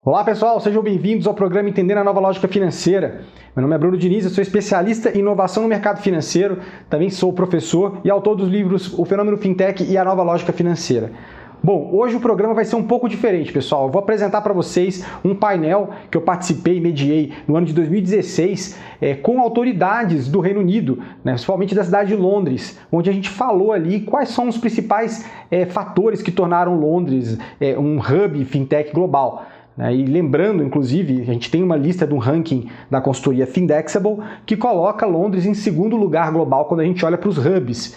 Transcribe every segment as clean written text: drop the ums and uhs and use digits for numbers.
Olá pessoal, sejam bem-vindos ao programa Entendendo a Nova Lógica Financeira. Meu nome é Bruno Diniz, eu sou especialista em inovação no mercado financeiro, também sou professor e autor dos livros O Fenômeno Fintech e a Nova Lógica Financeira. Bom, hoje o programa vai ser um pouco diferente, pessoal. Eu vou apresentar para vocês um painel que eu participei e mediei no ano de 2016 com autoridades do Reino Unido, principalmente da cidade de Londres, onde a gente falou ali quais são os principais fatores que tornaram Londres um hub fintech global. E lembrando, inclusive, a gente tem uma lista do ranking da consultoria Findexable que coloca Londres em segundo lugar global quando a gente olha para os hubs,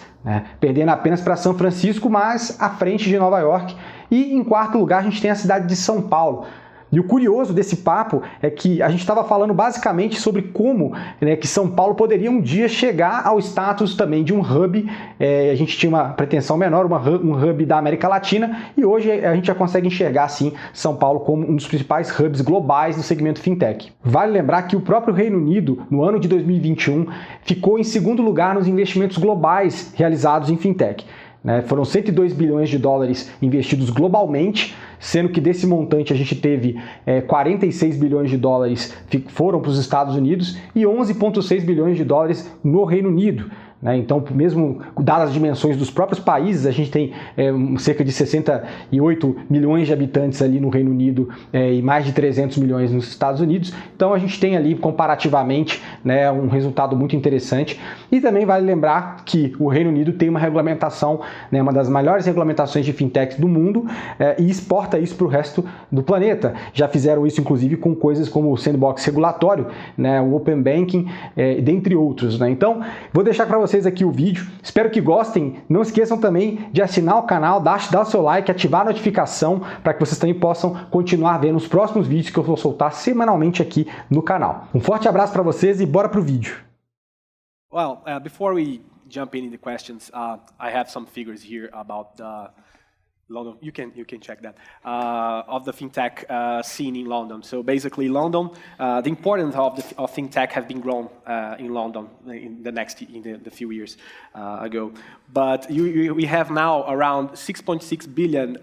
perdendo apenas para São Francisco, mas à frente de Nova York. E em quarto lugar a gente tem a cidade de São Paulo. E o curioso desse papo é que a gente estava falando basicamente sobre como que São Paulo poderia um dia chegar ao status também de um hub. A gente tinha uma pretensão menor, um hub da América Latina, e hoje a gente já consegue enxergar assim São Paulo como um dos principais hubs globais do segmento fintech. Vale lembrar que o próprio Reino Unido, no ano de 2021, ficou em segundo lugar nos investimentos globais realizados em fintech. Foram 102 bilhões de dólares investidos globalmente, sendo que desse montante a gente teve 46 bilhões de dólares foram para os Estados Unidos e 11,6 bilhões de dólares no Reino Unido. Então, mesmo dadas as dimensões dos próprios países, a gente tem cerca de 68 milhões de habitantes ali no Reino Unido e mais de 300 milhões nos Estados Unidos. Então, a gente tem ali, comparativamente, um resultado muito interessante. E também vale lembrar que o Reino Unido tem uma regulamentação, uma das maiores regulamentações de fintechs do mundo e exporta isso para o resto do planeta. Já fizeram isso, inclusive, com coisas como o sandbox regulatório, o open banking, dentre outros. Então, vou deixar para vocês aqui o vídeo, espero que gostem, não esqueçam também de assinar o canal, dar o seu like, ativar a notificação para que vocês também possam continuar vendo os próximos vídeos que eu vou soltar semanalmente aqui no canal. Um forte abraço para vocês e bora pro vídeo. Well, before we jump in the questions, I have some figures here about the London. You can check that of the fintech scene in London. So basically, London, the importance of fintech have been grown in London in the few years ago. But we have now around 6.6 billion,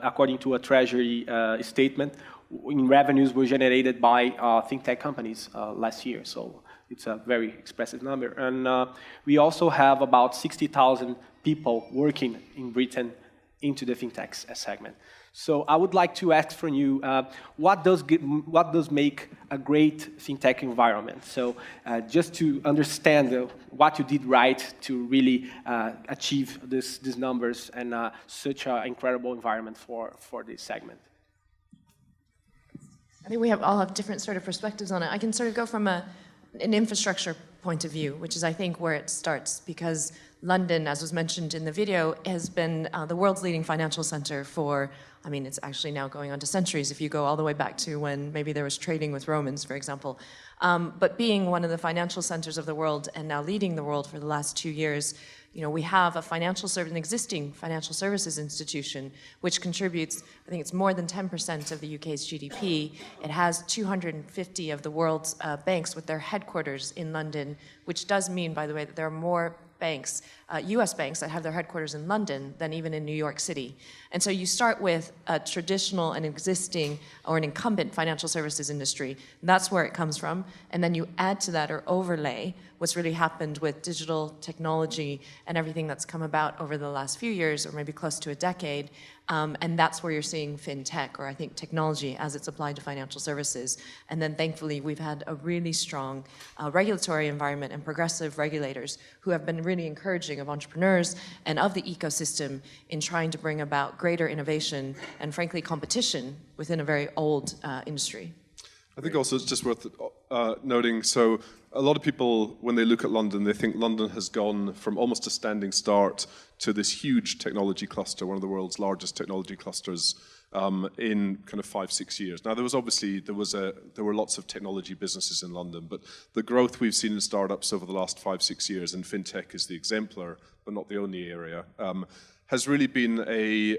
according to a Treasury statement, in revenues were generated by fintech companies last year. So it's a very expressive number. And we also have about 60,000 people working in Britain into the fintech segment. So I would like to ask from you, what does make a great fintech environment? So just to understand what you did right to really achieve these numbers and such an incredible environment for this segment. I think we all have different sort of perspectives on it. I can sort of go from an infrastructure point of view, which is, I think, where it starts, because London, as was mentioned in the video, has been the world's leading financial center for, it's actually now going on to centuries if you go all the way back to when maybe there was trading with Romans, for example. But being one of the financial centers of the world and now leading the world for the last 2 years, we have an existing financial services institution which contributes, I think it's more than 10% of the UK's GDP. It has 250 of the world's banks with their headquarters in London, which does mean, by the way, that there are more banks, US banks, that have their headquarters in London than even in New York City. And so you start with a traditional and existing or an incumbent financial services industry. That's where it comes from. And then you add to that or overlay what's really happened with digital technology and everything that's come about over the last few years, or maybe close to a decade. And that's where you're seeing fintech, or I think technology as it's applied to financial services. And then thankfully, we've had a really strong regulatory environment and progressive regulators who have been really encouraging of entrepreneurs and of the ecosystem in trying to bring about greater innovation and, frankly, competition within a very old industry. I think also it's just worth noting, so a lot of people, when they look at London, they think London has gone from almost a standing start to this huge technology cluster, one of the world's largest technology clusters, in kind of 5-6 years. Now, there were lots of technology businesses in London, but the growth we've seen in startups over the last 5-6 years, and fintech is the exemplar, but not the only area, has really been a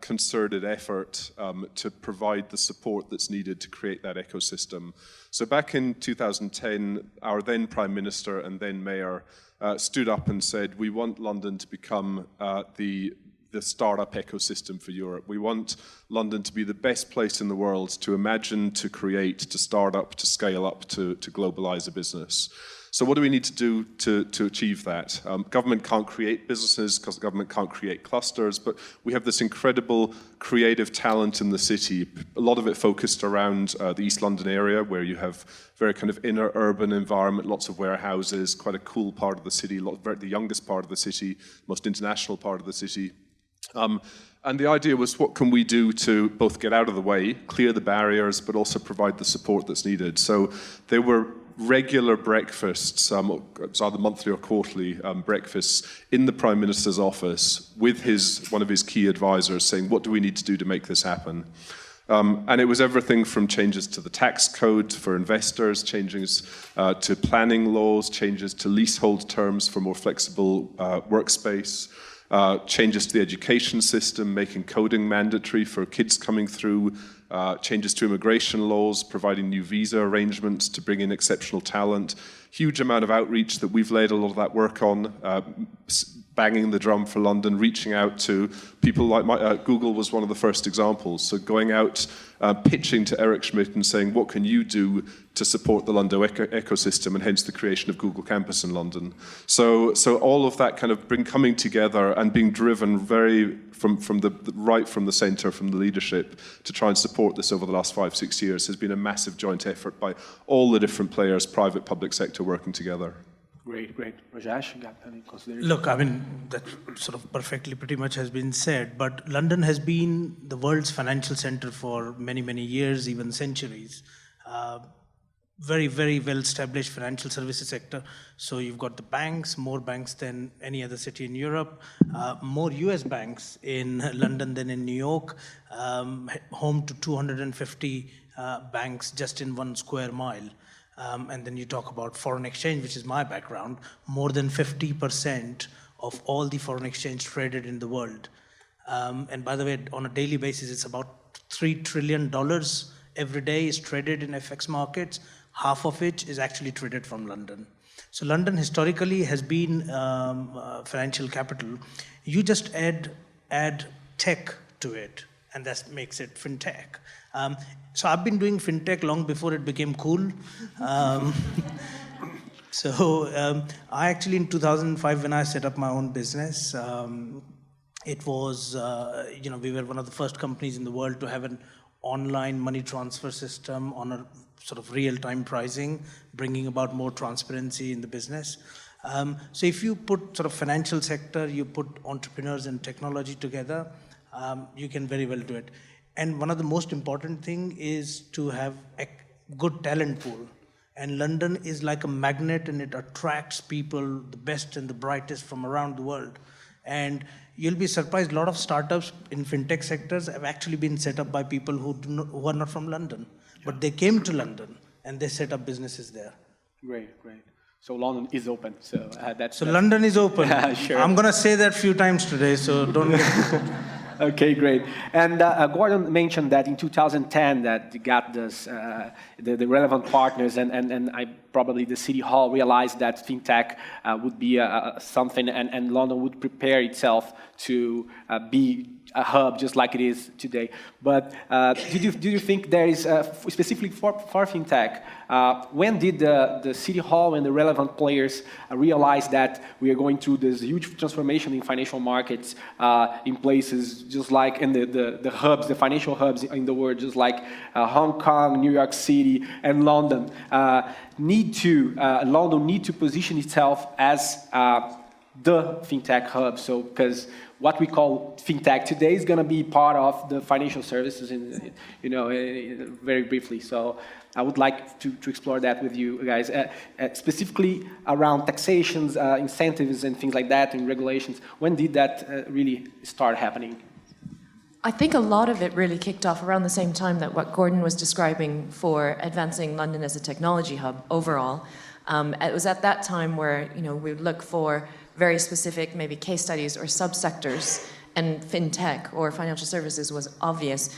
concerted effort to provide the support that's needed to create that ecosystem. So back in 2010, our then Prime Minister and then Mayor stood up and said, we want London to become the startup ecosystem for Europe. We want London to be the best place in the world to imagine, to create, to start up, to scale up, to globalize a business. So what do we need to do to achieve that? Government can't create businesses because government can't create clusters, but we have this incredible creative talent in the city. A lot of it focused around the East London area, where you have very kind of inner urban environment, lots of warehouses, quite a cool part of the city, the youngest part of the city, most international part of the city. And the idea was, what can we do to both get out of the way, clear the barriers, but also provide the support that's needed? So there were regular breakfasts, it's either monthly or quarterly breakfasts in the Prime Minister's office with one of his key advisors saying, what do we need to do to make this happen? And it was everything from changes to the tax code for investors, changes to planning laws, changes to leasehold terms for more flexible workspace, changes to the education system, making coding mandatory for kids coming through, changes to immigration laws, providing new visa arrangements to bring in exceptional talent. Huge amount of outreach that we've laid a lot of that work on, banging the drum for London, reaching out to people like Google was one of the first examples. So going out, pitching to Eric Schmidt and saying, what can you do to support the London ecosystem, and hence the creation of Google Campus in London. So all of that kind of coming together and being driven very from the centre, from the leadership, to try and support this over the last 5-6 years has been a massive joint effort by all the different players, private, public sector, working together. Great. Rajesh, you got any considerations? Look, I mean, that sort of perfectly pretty much has been said, but London has been the world's financial center for many, many years, even centuries. Very, very well-established financial services sector. So you've got the banks, more banks than any other city in Europe, more US banks in London than in New York, home to 250 banks just in 1 square mile. And then you talk about foreign exchange, which is my background. More than 50% of all the foreign exchange traded in the world. And by the way, on a daily basis, it's about $3 trillion every day is traded in FX markets, half of which is actually traded from London. So London historically has been financial capital. You just add tech to it, and that makes it fintech. So I've been doing fintech long before it became cool. I actually, in 2005, when I set up my own business, it was, we were one of the first companies in the world to have an online money transfer system on a sort of real-time pricing, bringing about more transparency in the business. So if you put sort of financial sector, you put entrepreneurs and technology together, you can very well do it. And one of the most important thing is to have a good talent pool. And London is like a magnet, and it attracts people, the best and the brightest from around the world. And you'll be surprised, a lot of startups in fintech sectors have actually been set up by people who are not from London. But they came to London and they set up businesses there. Great. So London is open. So that's London is open. Yeah, sure. I'm going to say that a few times today, so don't get... Okay, great. And Gordon mentioned that in 2010 that you got this, the relevant partners and probably the City Hall realized that fintech would be something, and London would prepare itself to be a hub just like it is today. But do you think there is, specifically for fintech, when did the City Hall and the relevant players realize that we are going through this huge transformation in financial markets in places just like in the hubs, the financial hubs in the world, just like Hong Kong, New York City, and London, London need to position itself as the fintech hub? So because what we call fintech today is going to be part of the financial services, very briefly. So I would like to explore that with you guys, specifically around taxations, incentives, and things like that, and regulations. When did that really start happening? I think a lot of it really kicked off around the same time that what Gordon was describing for advancing London as a technology hub overall. It was at that time where we would look for very specific maybe case studies or subsectors, and fintech or financial services was obvious.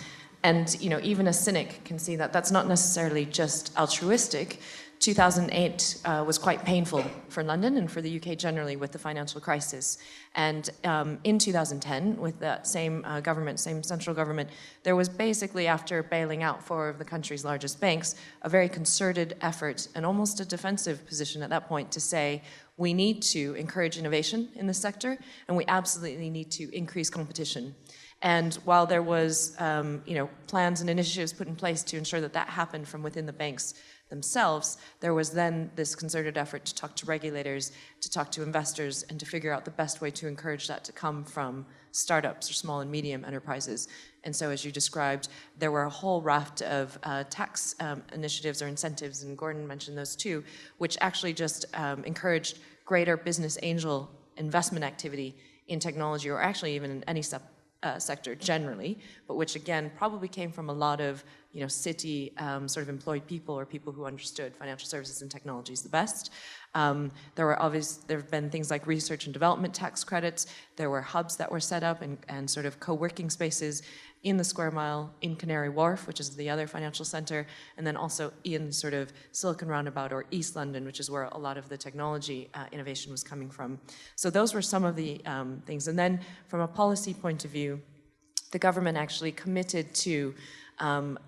And even a cynic can see that that's not necessarily just altruistic 2008 was quite painful for London and for the UK generally with the financial crisis. And in 2010, with that same government, same central government, there was basically, after bailing out 4 of the country's largest banks, a very concerted effort and almost a defensive position at that point to say, we need to encourage innovation in the sector, and we absolutely need to increase competition. And while there was, plans and initiatives put in place to ensure that that happened from within the banks themselves, there was then this concerted effort to talk to regulators, to talk to investors, and to figure out the best way to encourage that to come from startups or small and medium enterprises. And so, as you described, there were a whole raft of tax initiatives or incentives, and Gordon mentioned those too, which actually just encouraged greater business angel investment activity in technology, or actually even in any sector generally, but which again probably came from a lot of city sort of employed people or people who understood financial services and technologies the best. There have been things like research and development tax credits. There were hubs that were set up and sort of co-working spaces in the Square Mile, in Canary Wharf, which is the other financial center, and then also in sort of Silicon Roundabout or East London, which is where a lot of the technology innovation was coming from. So those were some of the things. And then from a policy point of view, the government actually committed to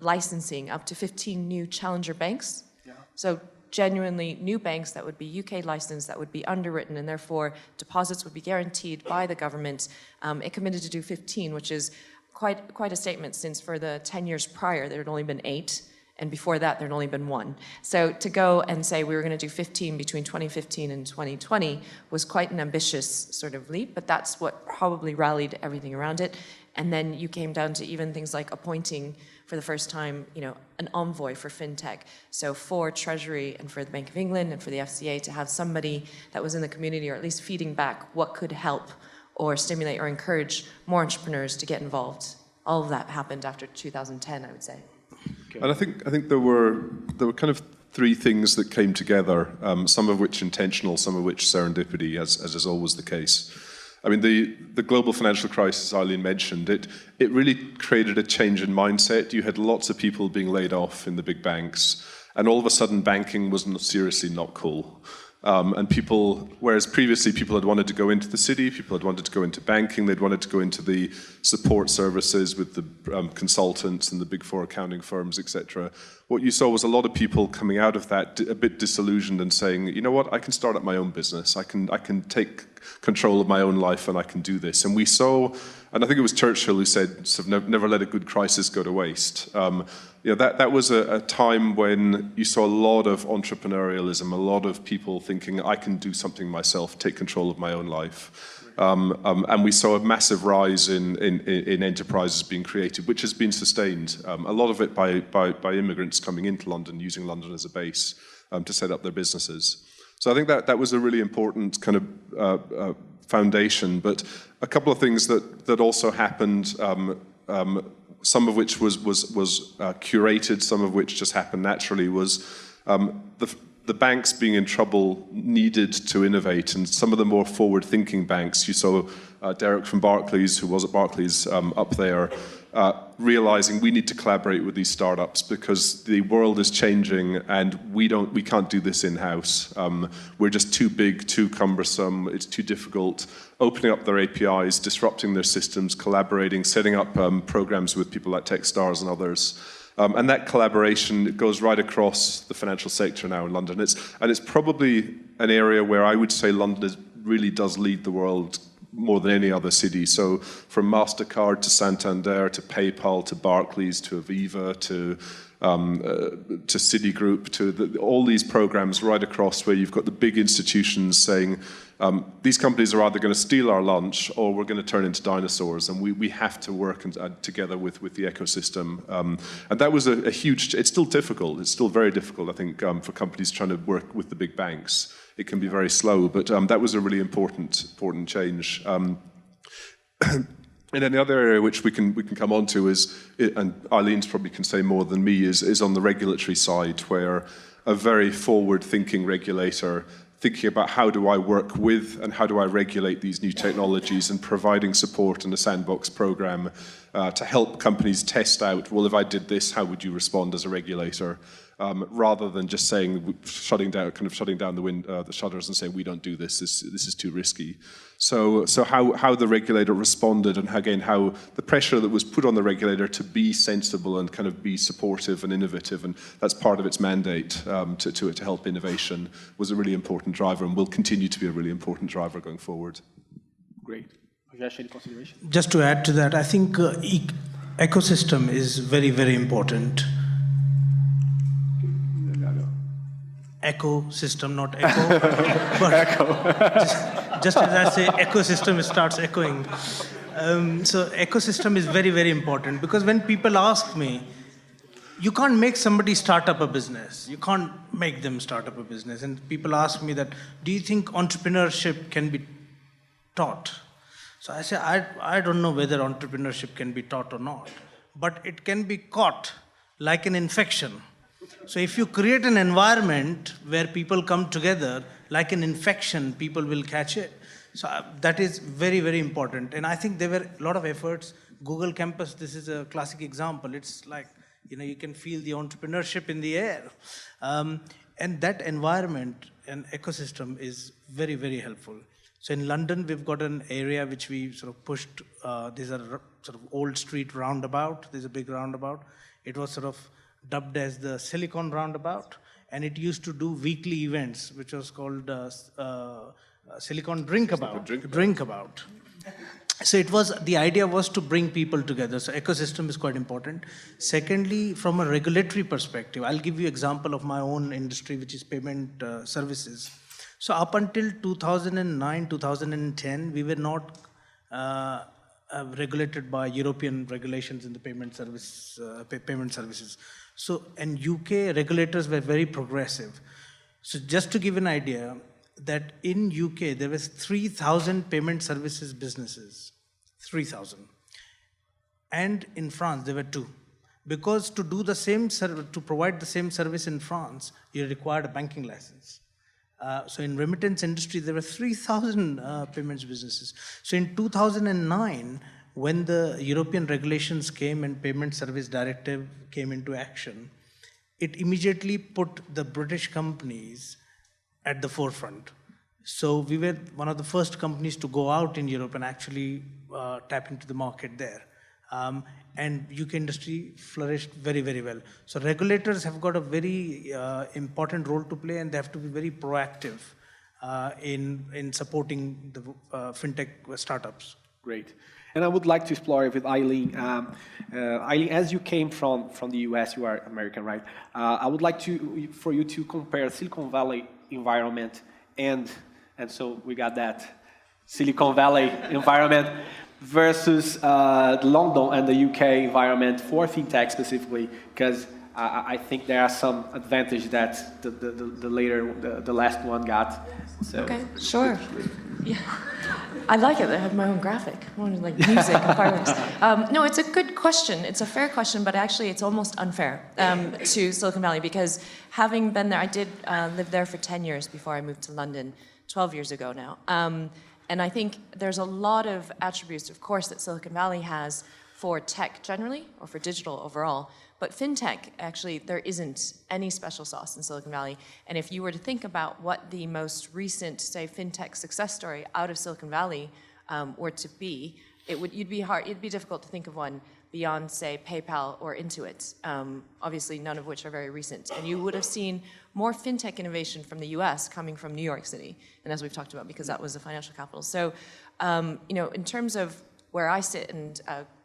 licensing up to 15 new challenger banks. Yeah. So genuinely new banks that would be UK licensed, that would be underwritten, and therefore deposits would be guaranteed by the government. It committed to do 15, which is quite a statement, since for the 10 years prior there had only been 8, and before that there had only been 1. So to go and say we were going to do 15 between 2015 and 2020 was quite an ambitious sort of leap, but that's what probably rallied everything around it. And then you came down to even things like appointing for the first time, an envoy for fintech. So for Treasury and for the Bank of England and for the FCA to have somebody that was in the community, or at least feeding back what could help or stimulate or encourage more entrepreneurs to get involved. All of that happened after 2010, I would say. Okay. And I think there were kind of 3 things that came together, some of which intentional, some of which serendipity, as is always the case. I mean, the global financial crisis Eileen mentioned, it really created a change in mindset. You had lots of people being laid off in the big banks, and all of a sudden banking was seriously not cool. And people, whereas previously people had wanted to go into the city, people had wanted to go into banking, they'd wanted to go into the support services with the consultants and the big 4 accounting firms, etc. What you saw was a lot of people coming out of that a bit disillusioned and saying, you know what, I can start up my own business, I can take control of my own life and I can do this. And we saw, and I think it was Churchill who said, sort of, never let a good crisis go to waste. That was a time when you saw a lot of entrepreneurialism, a lot of people thinking, I can do something myself, take control of my own life. And we saw a massive rise in enterprises being created, which has been sustained, a lot of it by immigrants coming into London, using London as a base to set up their businesses. So I think that was a really important kind of foundation. But a couple of things that also happened, some of which was curated, some of which just happened naturally, was the banks being in trouble needed to innovate, and some of the more forward-thinking banks, you saw Derek from Barclays, who was at Barclays up there, realizing we need to collaborate with these startups because the world is changing and we can't do this in-house. We're just too big, too cumbersome, it's too difficult. Opening up their APIs, disrupting their systems, collaborating, setting up programs with people like Techstars and others. And that collaboration goes right across the financial sector now in London. It's probably an area where I would say London really does lead the world more than any other city. So from MasterCard to Santander to PayPal to Barclays to Aviva to Citigroup to all these programs right across, where you've got the big institutions saying these companies are either going to steal our lunch or we're going to turn into dinosaurs, and we have to work together with the ecosystem. And that was a huge, it's still difficult, it's still very difficult, I think, for companies trying to work with the big banks. It can be very slow, but that was a really important change. And then the other area which we can come on to is, and Eileen's probably can say more than me, is on the regulatory side, where a very forward-thinking regulator thinking about how do I work with and how do I regulate these new technologies, and providing support in a sandbox program to help companies test out, well, if I did this, how would you respond as a regulator? rather than just saying, shutting down the shutters and saying, we don't do this, this is too risky. So how the regulator responded, and again, how the pressure that was put on the regulator to be sensible and kind of be supportive and innovative, and that's part of its mandate to help innovation, was a really important driver and will continue to be a really important driver going forward. Great. Rajesh, any consideration? Just to add to that, I think ecosystem is very, very important. Ecosystem, not echo. But echo. just as I say ecosystem, it starts echoing. So ecosystem is very, very important, because when people ask me, you can't make somebody start up a business. You can't make them start up a business. And people ask me that, do you think entrepreneurship can be taught? So I say, I don't know whether entrepreneurship can be taught or not, but it can be caught like an infection. So if you create an environment where people come together, like an infection, people will catch it. So that is very, very important. And I think there were a lot of efforts. Google Campus, this is a classic example. It's like, you can feel the entrepreneurship in the air. And that environment and ecosystem is very, very helpful. So in London, we've got an area which we sort of pushed. These are sort of old street roundabout. There's a big roundabout. It was sort of dubbed as the Silicon Roundabout, and it used to do weekly events, which was called Silicon Drinkabout. So the idea was to bring people together. So ecosystem is quite important. Secondly, from a regulatory perspective, I'll give you an example of my own industry, which is payment services. So up until 2009, 2010, we were not regulated by European regulations in the payment services. So, and UK regulators were very progressive. So just to give an idea, that in UK there was 3,000 payment services businesses, 3,000. And in France there were 2. Because to do the same to provide the same service in France, you required a banking license. So in remittance industry, there were 3,000 payments businesses. So in 2009, when the European regulations came and Payment Service Directive came into action, it immediately put the British companies at the forefront. So we were one of the first companies to go out in Europe and actually tap into the market there. And UK industry flourished very, very well. So regulators have got a very important role to play, and they have to be very proactive in supporting the fintech startups. Great. And I would like to explore with Eileen. Eileen, as you came from the US, you are American, right? I would like for you to compare Silicon Valley environment and so we got that Silicon Valley environment versus London and the UK environment for fintech specifically, because I think there are some advantage that the last one got. So. Okay, sure. Yeah, I like it. I have my own graphic. I wanted like music and fireworks. No, it's a good question. It's a fair question, but actually it's almost unfair to Silicon Valley, because having been there, I did live there for 10 years before I moved to London, 12 years ago now. And I think there's a lot of attributes, of course, that Silicon Valley has for tech generally, or for digital overall. But fintech, actually, there isn't any special sauce in Silicon Valley. And if you were to think about what the most recent, say, fintech success story out of Silicon Valley were to be, it'd be difficult to think of one beyond, say, PayPal or Intuit, obviously none of which are very recent. And you would have seen more fintech innovation from the US coming from New York City, and as we've talked about, because that was the financial capital. So, in terms of where I sit, and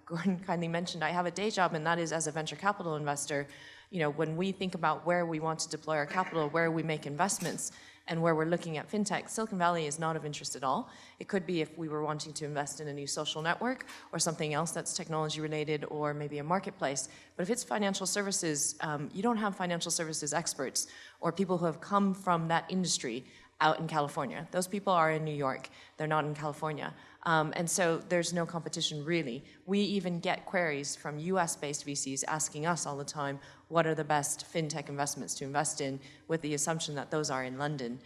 Gordon kindly mentioned, I have a day job, and that is as a venture capital investor. When we think about where we want to deploy our capital, where we make investments, and where we're looking at fintech, Silicon Valley is not of interest at all. It could be if we were wanting to invest in a new social network or something else that's technology related, or maybe a marketplace. But if it's financial services, you don't have financial services experts or people who have come from that industry out in California. Those people are in New York. They're not in California. And so there's no competition really. We even get queries from US-based VCs asking us all the time, what are the best fintech investments to invest in, with the assumption that those are in London.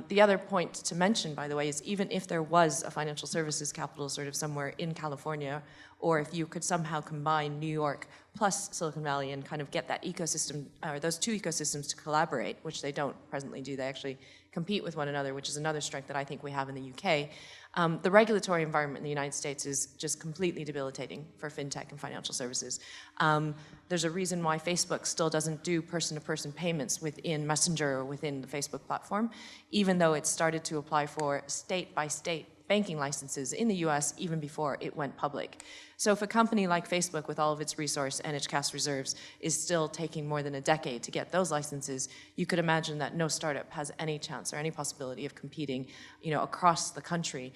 The other point to mention, by the way, is even if there was a financial services capital sort of somewhere in California or if you could somehow combine New York plus Silicon Valley and kind of get that ecosystem, or those two ecosystems to collaborate, which they don't presently do. They actually compete with one another, which is another strength that I think we have in the UK. The regulatory environment in the United States is just completely debilitating for fintech and financial services. There's a reason why Facebook still doesn't do person-to-person payments within Messenger or within the Facebook platform, even though it started to apply for state-by-state banking licenses in the US even before it went public. So if a company like Facebook, with all of its resource and its cash reserves, is still taking more than a decade to get those licenses, you could imagine that no startup has any chance or any possibility of competing, across the country,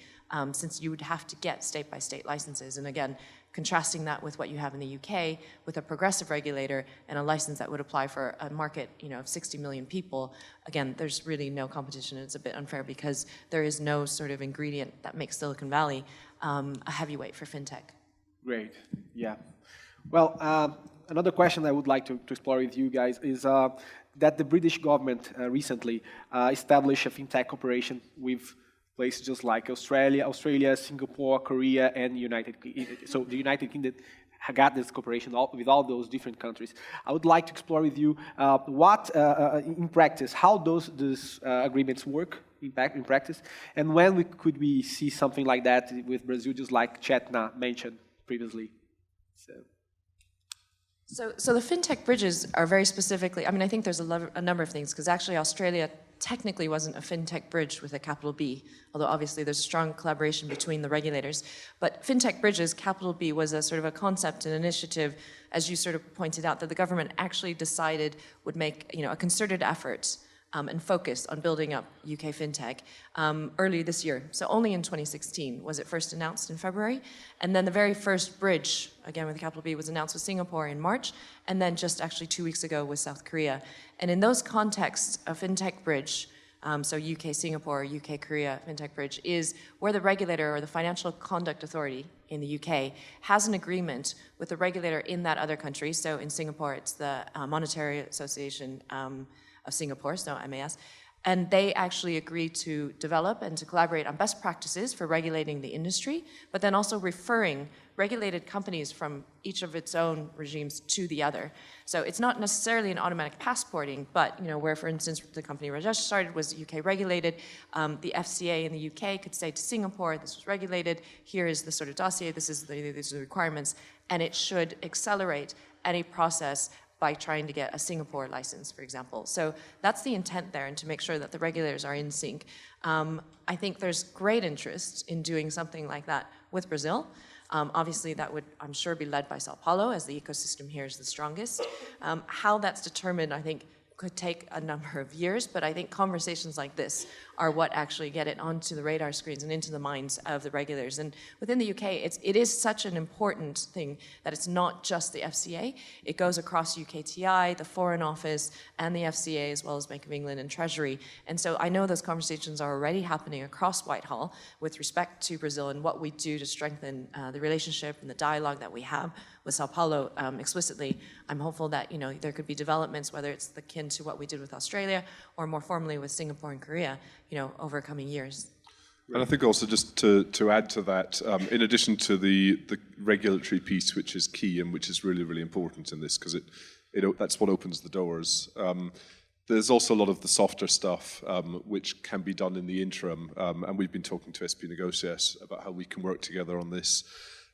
since you would have to get state-by-state licenses. And again, contrasting that with what you have in the UK, with a progressive regulator and a license that would apply for a market, of 60 million people, again, there's really no competition. It's a bit unfair because there is no sort of ingredient that makes Silicon Valley a heavyweight for fintech. Great, yeah. Well, another question I would like to explore with you guys is that the British government recently established a fintech cooperation with places just like Australia, Singapore, Korea, and United Kingdom. So the United Kingdom got this cooperation with all those different countries. I would like to explore with you what, in practice, how those agreements work in practice, and when could we see something like that with Brazil, just like Chetna mentioned previously. So the fintech bridges are very specifically, I think there's a number of things, because actually Australia technically wasn't a fintech bridge with a capital B, although obviously there's a strong collaboration between the regulators. But fintech bridges, capital B, was a sort of a concept, an initiative, as you sort of pointed out, that the government actually decided would make a concerted effort and focus on building up UK fintech early this year. So only in 2016 was it first announced in February. And then the very first bridge, again with a capital B, was announced with Singapore in March, and then just actually 2 weeks ago with South Korea. And in those contexts, a fintech bridge, so UK Singapore, UK Korea fintech bridge, is where the regulator or the Financial Conduct Authority in the UK has an agreement with the regulator in that other country. So in Singapore, it's the Monetary Association of Singapore, so MAS, and they actually agree to develop and to collaborate on best practices for regulating the industry, but then also referring regulated companies from each of its own regimes to the other. So it's not necessarily an automatic passporting, but where, for instance, the company Rajesh started was UK regulated. The FCA in the UK could say to Singapore, this was regulated, here is the sort of dossier, these are the requirements, and it should accelerate any process by trying to get a Singapore license, for example. So that's the intent there, and to make sure that the regulators are in sync. I think there's great interest in doing something like that with Brazil. Obviously, that would, I'm sure, be led by Sao Paulo, as the ecosystem here is the strongest. How that's determined, I think, could take a number of years, but I think conversations like this are what actually get it onto the radar screens and into the minds of the regulators. And within the UK, it is such an important thing that it's not just the FCA. It goes across UKTI, the Foreign Office, and the FCA, as well as Bank of England and Treasury. And so I know those conversations are already happening across Whitehall with respect to Brazil and what we do to strengthen the relationship and the dialogue that we have with Sao Paulo explicitly. I'm hopeful that there could be developments, whether it's akin to what we did with Australia or more formally with Singapore and Korea, over coming years. And I think also just to add to that, in addition to the regulatory piece, which is key and which is really, really important in this, because that's what opens the doors. There's also a lot of the softer stuff which can be done in the interim, and we've been talking to SP Negocias about how we can work together on this.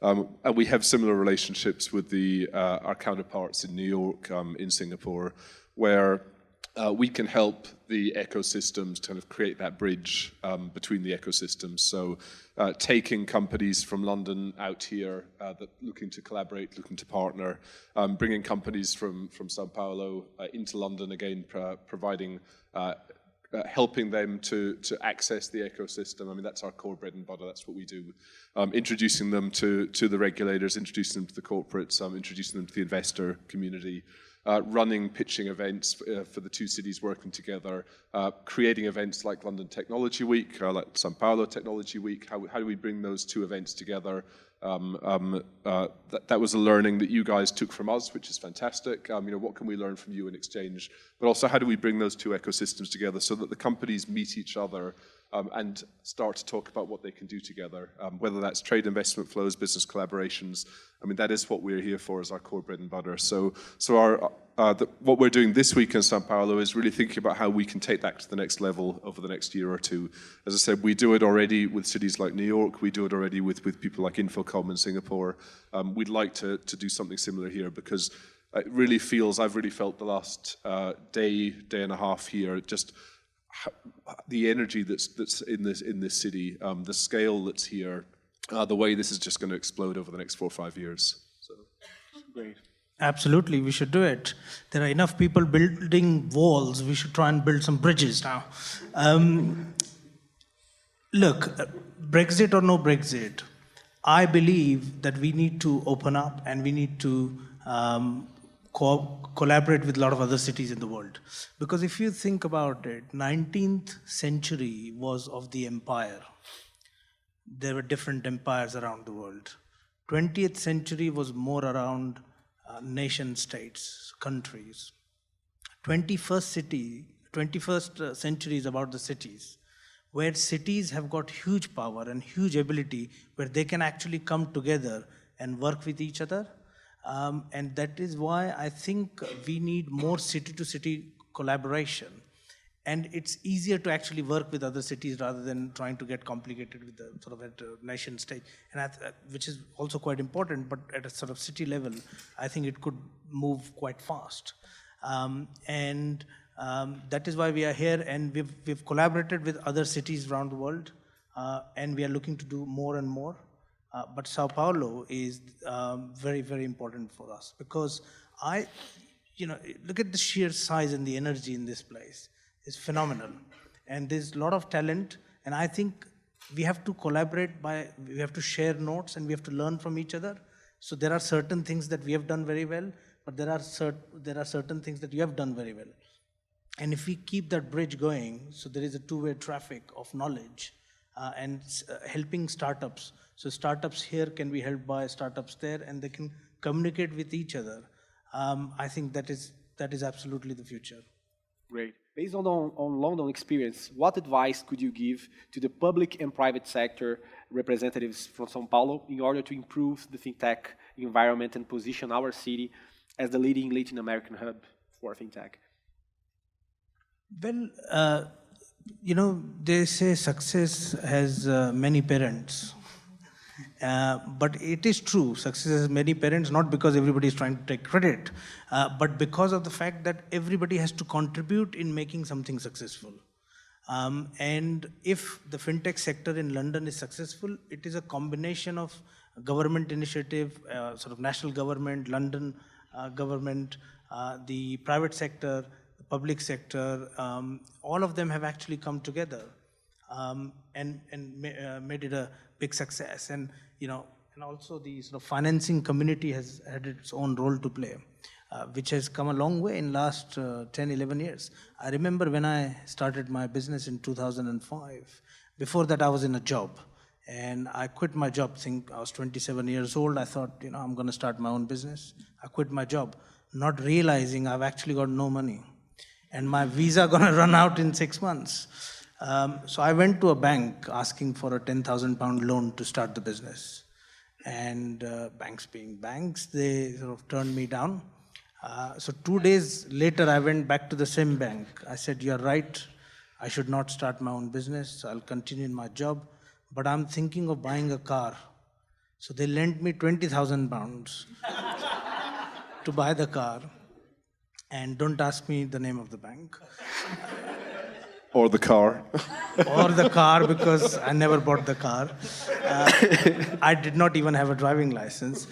And we have similar relationships with our counterparts in New York, in Singapore, where we can help the ecosystems kind of create that bridge between the ecosystems. So taking companies from London out here that looking to collaborate, looking to partner, bringing companies from Sao Paulo into London, again, providing helping them to access the ecosystem. I mean, that's our core bread and butter. That's what we do. Introducing them to the regulators, introducing them to the corporates, introducing them to the investor community, running pitching events for the two cities working together, creating events like London Technology Week, like Sao Paulo Technology Week. How do we bring those two events together? That was a learning that you guys took from us, which is fantastic. What can we learn from you in exchange? But also, how do we bring those two ecosystems together so that the companies meet each other and start to talk about what they can do together, whether that's trade investment flows, business collaborations. I mean, that is what we're here for as our core bread and butter. So what we're doing this week in Sao Paulo is really thinking about how we can take that to the next level over the next year or two. As I said, we do it already with cities like New York. We do it already with people like Infocom in Singapore. We'd like to do something similar here, because it really feels, I've really felt the last day and a half here, just the energy that's in this city, the scale that's here, the way this is just going to explode over the next 4 or 5 years. So, great. Absolutely, we should do it. There are enough people building walls. We should try and build some bridges now. Look, Brexit or no Brexit, I believe that we need to open up and we need to collaborate with a lot of other cities in the world. Because if you think about it, 19th century was of the empire. There were different empires around the world. 20th century was more around nation states, countries. 21st century is about the cities, where cities have got huge power and huge ability, where they can actually come together and work with each other. And that is why I think we need more city-to-city collaboration. And it's easier to actually work with other cities rather than trying to get complicated with the sort of at a nation state, and which is also quite important. But at a sort of city level, I think it could move quite fast. That is why we are here, and we've collaborated with other cities around the world, and we are looking to do more and more. But Sao Paulo is very, very important for us, because look at the sheer size and the energy in this place. It's phenomenal, and there's a lot of talent, and I think we have to collaborate we have to share notes, and we have to learn from each other. So there are certain things that we have done very well, but there are certain things that you have done very well. And if we keep that bridge going, so there is a two-way traffic of knowledge and helping startups. So startups here can be helped by startups there, and they can communicate with each other. I think that is absolutely the future. Great. Based on London experience, what advice could you give to the public and private sector representatives from Sao Paulo in order to improve the fintech environment and position our city as the leading Latin American hub for fintech? Well, they say success has many parents. But it is true, success has many parents, not because everybody is trying to take credit, but because of the fact that everybody has to contribute in making something successful. And if the fintech sector in London is successful, it is a combination of government initiative, sort of national government, London government, the private sector, the public sector, all of them have actually come together and made it a big success. And and also the sort of financing community has had its own role to play, which has come a long way in last 10-11 years. I remember when I started my business in 2005. Before that, I was in a job, and I quit my job. I was 27 years old. I thought, I'm going to start my own business. I quit my job, not realizing I've actually got no money, and my visa going to run out in 6 months. So I went to a bank asking for a £10,000 loan to start the business. And banks being banks, they sort of turned me down. So 2 days later, I went back to the same bank. I said, you're right, I should not start my own business. I'll continue in my job, but I'm thinking of buying a car. So they lent me £20,000 to buy the car. And don't ask me the name of the bank. Or the car. Or the car, because I never bought the car. I did not even have a driving license.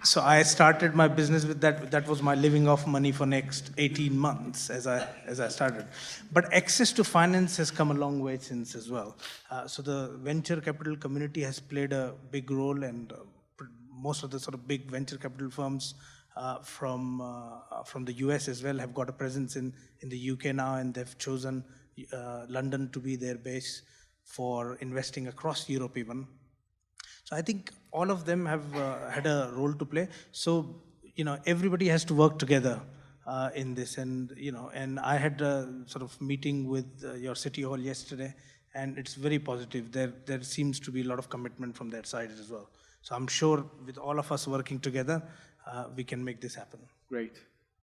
So I started my business with that. That was my living off money for next 18 months as I started. But access to finance has come a long way since as well. So the venture capital community has played a big role, and most of the sort of big venture capital firms from the US as well have got a presence in the UK now, and they've chosen London to be their base for investing across Europe even. So I think all of them have had a role to play. So everybody has to work together in this. And and I had a sort of meeting with your city hall yesterday, and it's very positive. There seems to be a lot of commitment from their side as well. So I'm sure with all of us working together, we can make this happen. Great.